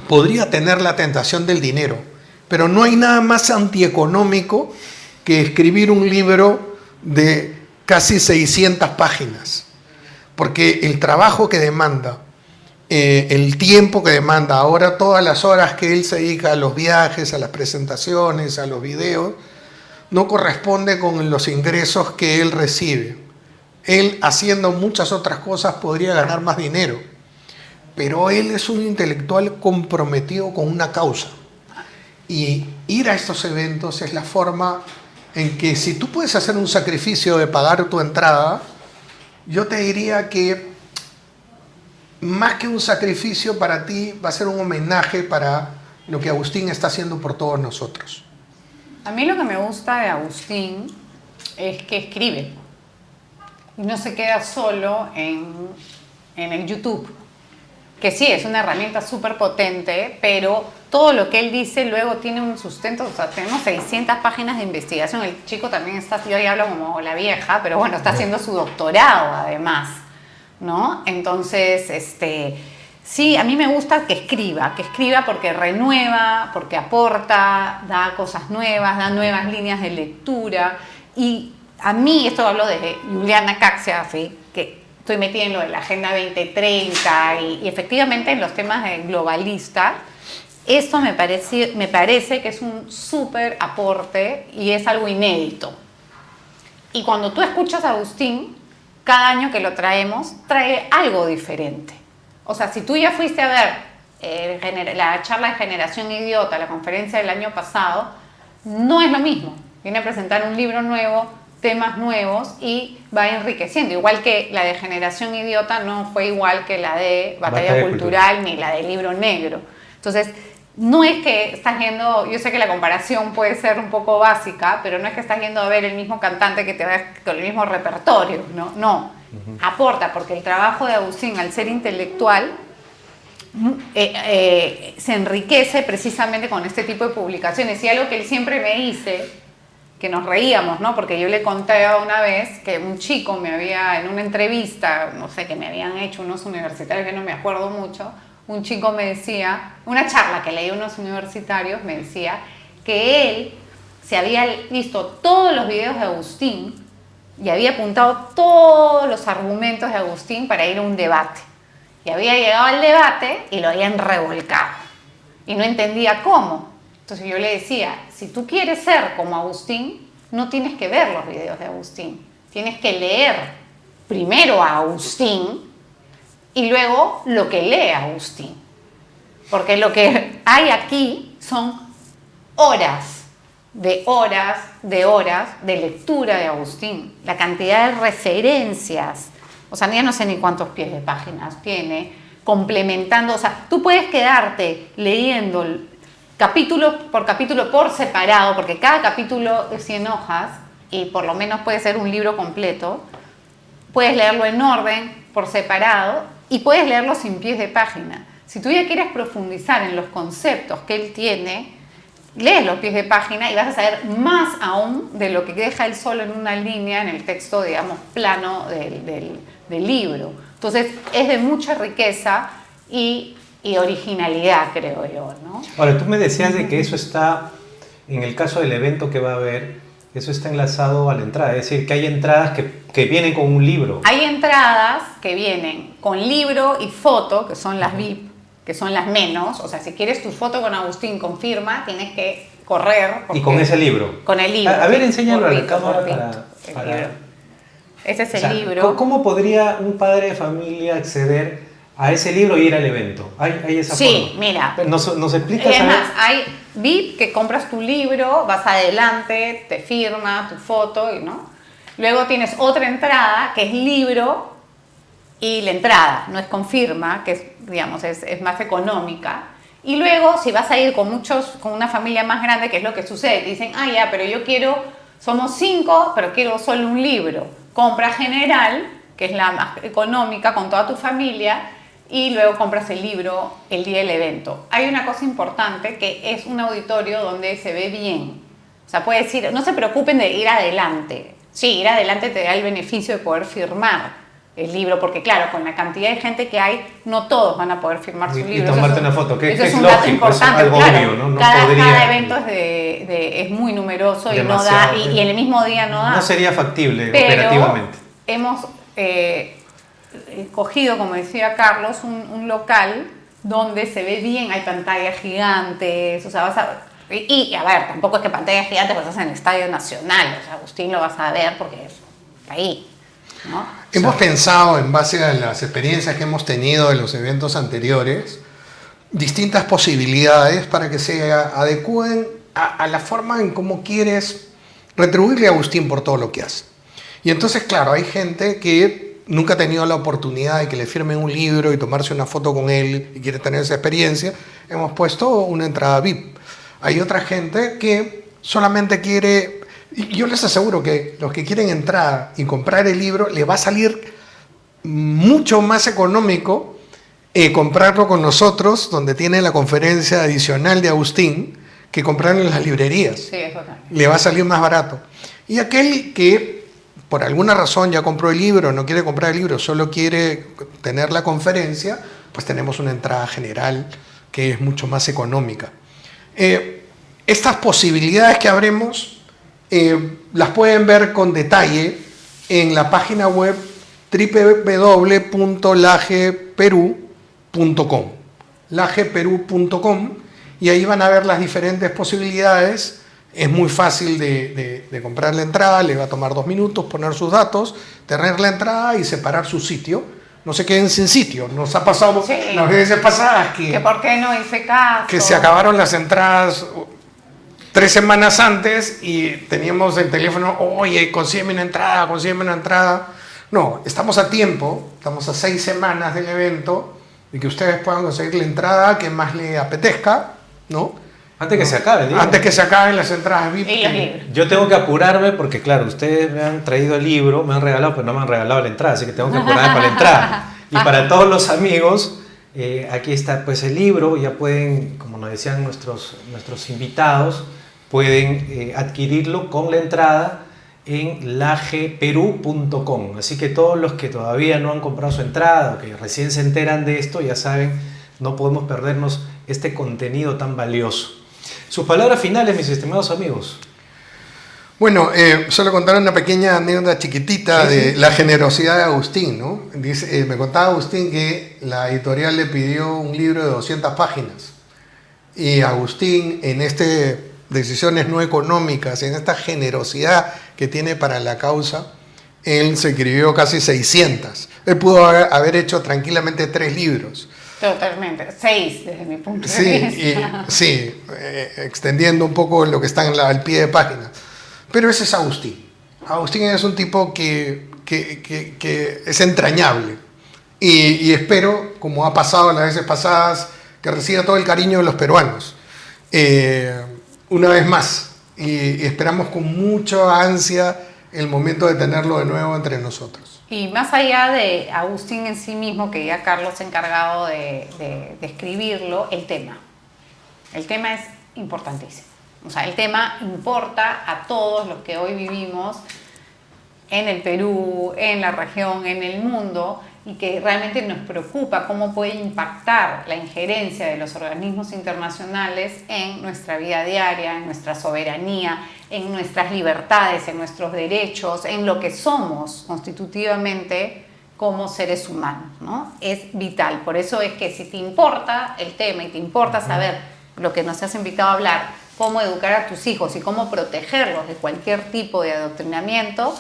Podría tener la tentación del dinero. Pero no hay nada más antieconómico que escribir un libro de casi 600 páginas. Porque el trabajo que demanda, el tiempo que demanda, ahora todas las horas que él se dedica a los viajes, a las presentaciones, a los videos, no corresponde con los ingresos que él recibe. Él, haciendo muchas otras cosas, podría ganar más dinero. Pero él es un intelectual comprometido con una causa. Y ir a estos eventos es la forma en que si tú puedes hacer un sacrificio de pagar tu entrada, yo te diría que más que un sacrificio para ti va a ser un homenaje para lo que Agustín está haciendo por todos nosotros. A mí lo que me gusta de Agustín es que escribe y no se queda solo en el YouTube. que sí, es una herramienta súper potente, pero todo lo que él dice luego tiene un sustento. O sea, tenemos 600 páginas de investigación. El chico también está, yo ya hablo como la vieja, pero bueno, está haciendo su doctorado además, ¿no? Entonces, sí, a mí me gusta que escriba porque renueva, porque aporta, da cosas nuevas, da nuevas líneas de lectura. Y a mí, esto hablo de Juliana Caxia, ¿sí? Que estoy metida en lo de la Agenda 2030 y efectivamente en los temas de globalista. Esto me parece que es un súper aporte y es algo inédito. Y cuando tú escuchas a Agustín, cada año que lo traemos, trae algo diferente. O sea, si tú ya fuiste a ver la charla de Generación Idiota, la conferencia del año pasado, no es lo mismo. Viene a presentar un libro nuevo, temas nuevos y va enriqueciendo. Igual que la de Generación Idiota no fue igual que la de Batalla Cultural ni la del Libro Negro. Entonces, no es que estás yendo, yo sé que la comparación puede ser un poco básica, pero no es que estás yendo a ver el mismo cantante que te va con el mismo repertorio, no. Aporta, porque el trabajo de Agustín, al ser intelectual, se enriquece precisamente con este tipo de publicaciones. Y algo que él siempre me dice, que nos reíamos, ¿no? Porque yo le conté una vez que un chico me había, en una entrevista, no sé, que me habían hecho unos universitarios, que no me acuerdo mucho, un chico me decía, una charla que leí unos universitarios, me decía que él se había visto todos los videos de Agustín y había apuntado todos los argumentos de Agustín para ir a un debate. Y había llegado al debate y lo habían revolcado. Y no entendía cómo. Entonces yo le decía, si tú quieres ser como Agustín, no tienes que ver los videos de Agustín. Tienes que leer primero a Agustín y luego lo que lee Agustín. Porque lo que hay aquí son horas de lectura de Agustín. La cantidad de referencias. O sea, ya no sé ni cuántos pies de páginas tiene, complementando. O sea, tú puedes quedarte leyendo capítulo por separado, porque cada capítulo es 100 hojas y por lo menos puede ser un libro completo. Puedes leerlo en orden, por separado, y puedes leerlo sin pies de página. Si tú ya quieres profundizar en los conceptos que él tiene, lees los pies de página y vas a saber más aún de lo que deja él solo en una línea en el texto, digamos, plano del libro. Entonces, es de mucha riqueza y originalidad, creo yo, ¿no? Ahora, tú me decías de que eso está, en el caso del evento que va a haber, eso está enlazado a la entrada, es decir, que hay entradas que vienen con un libro. Hay entradas que vienen con libro y foto, que son las VIP, que son las menos. O sea, si quieres tu foto con Agustín con firma, tienes que correr. Y con ese libro. Con el libro. A ver, enséñalo a la cámara para... Ese es el libro. ¿Cómo podría un padre de familia acceder a ese libro y ir al evento? ¿Hay esa forma? Sí, mira. ¿Nos explicas? Es más, hay VIP que compras tu libro, vas adelante, te firma tu foto, ¿no? Luego tienes otra entrada que es libro y la entrada, no es con firma, que es, digamos, es más económica. Y luego, si vas a ir con una familia más grande, que es lo que sucede, te dicen, ya, pero yo quiero, somos 5, pero quiero solo un libro. Compra general, que es la más económica, con toda tu familia, y luego compras el libro el día del evento. Hay una cosa importante, que es un auditorio donde se ve bien. O sea, puedes ir, no se preocupen de ir adelante. Sí, ir adelante te da el beneficio de poder firmar el libro, porque claro, con la cantidad de gente que hay, no todos van a poder firmar su libro. Y tomarte una foto, que eso es un lógico, dato importante, es algo claro. obvio, ¿no? Cada evento es muy numeroso y no da, y en el mismo día no da. No sería factible pero operativamente. Hemos cogido, como decía Carlos, un local donde se ve bien, hay pantallas gigantes, o sea, vas a... Y a ver, tampoco es que pantallas gigantes vas a hacer en el Estadio Nacional, o sea, Agustín lo vas a ver porque es ahí, ¿no? Hemos pensado, en base a las experiencias que hemos tenido en los eventos anteriores, distintas posibilidades para que se adecúen a la forma en cómo quieres retribuirle a Agustín por todo lo que hace. Y entonces, claro, hay gente que nunca ha tenido la oportunidad de que le firmen un libro y tomarse una foto con él y quiere tener esa experiencia. Hemos puesto una entrada VIP. Hay otra gente que solamente quiere... Y yo les aseguro que los que quieren entrar y comprar el libro les va a salir mucho más económico comprarlo con nosotros, donde tiene la conferencia adicional de Agustín, que comprarlo en las librerías. Sí, es verdad. Le va a salir más barato. Y aquel que por alguna razón ya compró el libro, no quiere comprar el libro, solo quiere tener la conferencia, pues tenemos una entrada general que es mucho más económica. Estas posibilidades que habremos las pueden ver con detalle en la página web www.lageperú.com, lageperú.com, y ahí van a ver las diferentes posibilidades. Es muy fácil de comprar la entrada, le va a tomar 2 minutos poner sus datos, tener la entrada y separar su sitio. No se queden sin sitio. Nos ha pasado las veces pasadas que por qué no hice caso. Que se acabaron las entradas 3 semanas antes y teníamos el teléfono, oye, consígueme una entrada. No, estamos a tiempo, estamos a 6 semanas del evento y que ustedes puedan conseguir la entrada que más le apetezca, ¿no? Antes que se acabe, digo. Antes que se acaben las entradas VIP. Y los libros. Yo tengo que apurarme porque, claro, ustedes me han traído el libro, me han regalado, pero no me han regalado la entrada, así que tengo que apurarme para la entrada. Y para todos los amigos, aquí está pues el libro, ya pueden, como nos decían nuestros invitados, pueden adquirirlo con la entrada en lageperú.com. Así que todos los que todavía no han comprado su entrada o que recién se enteran de esto, ya saben, no podemos perdernos este contenido tan valioso. Sus palabras finales, mis estimados amigos. Bueno, solo contar una pequeña anécdota chiquitita de la generosidad de Agustín, ¿no? Dice, me contaba Agustín que la editorial le pidió un libro de 200 páginas y Agustín, en decisiones no económicas, en esta generosidad que tiene para la causa, él se escribió casi 600. Él pudo haber hecho tranquilamente 3 libros. Totalmente, 6 desde mi punto de vista. Extendiendo un poco lo que está al pie de página. Pero ese es Agustín. Agustín es un tipo que es entrañable. Y espero, como ha pasado las veces pasadas, que reciba todo el cariño de los peruanos. Una vez más. Y esperamos con mucha ansia el momento de tenerlo de nuevo entre nosotros. Y más allá de Agustín en sí mismo, que ya Carlos se ha encargado de escribirlo, el tema. El tema es importantísimo. O sea, el tema importa a todos los que hoy vivimos en el Perú, en la región, en el mundo, y que realmente nos preocupa cómo puede impactar la injerencia de los organismos internacionales en nuestra vida diaria, en nuestra soberanía, en nuestras libertades, en nuestros derechos, en lo que somos constitutivamente como seres humanos, ¿no? Es vital. Por eso es que si te importa el tema y te importa saber lo que nos has invitado a hablar, cómo educar a tus hijos y cómo protegerlos de cualquier tipo de adoctrinamiento,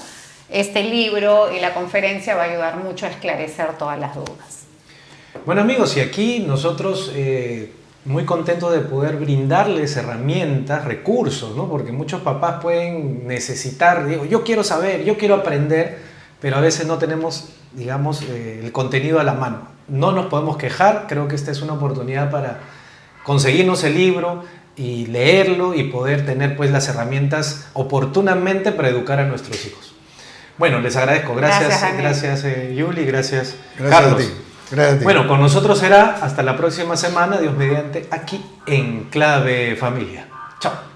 este libro y la conferencia va a ayudar mucho a esclarecer todas las dudas. Bueno amigos, y aquí nosotros muy contentos de poder brindarles herramientas, recursos, ¿no? Porque muchos papás pueden necesitar, digo, yo quiero saber, yo quiero aprender, pero a veces no tenemos, digamos, el contenido a la mano. No nos podemos quejar, creo que esta es una oportunidad para conseguirnos el libro y leerlo y poder tener pues las herramientas oportunamente para educar a nuestros hijos. Bueno, les agradezco. Gracias Yuli, gracias Carlos. A ti. Gracias a ti. Bueno, con nosotros será hasta la próxima semana, Dios mediante, aquí en Clave Familia. Chao.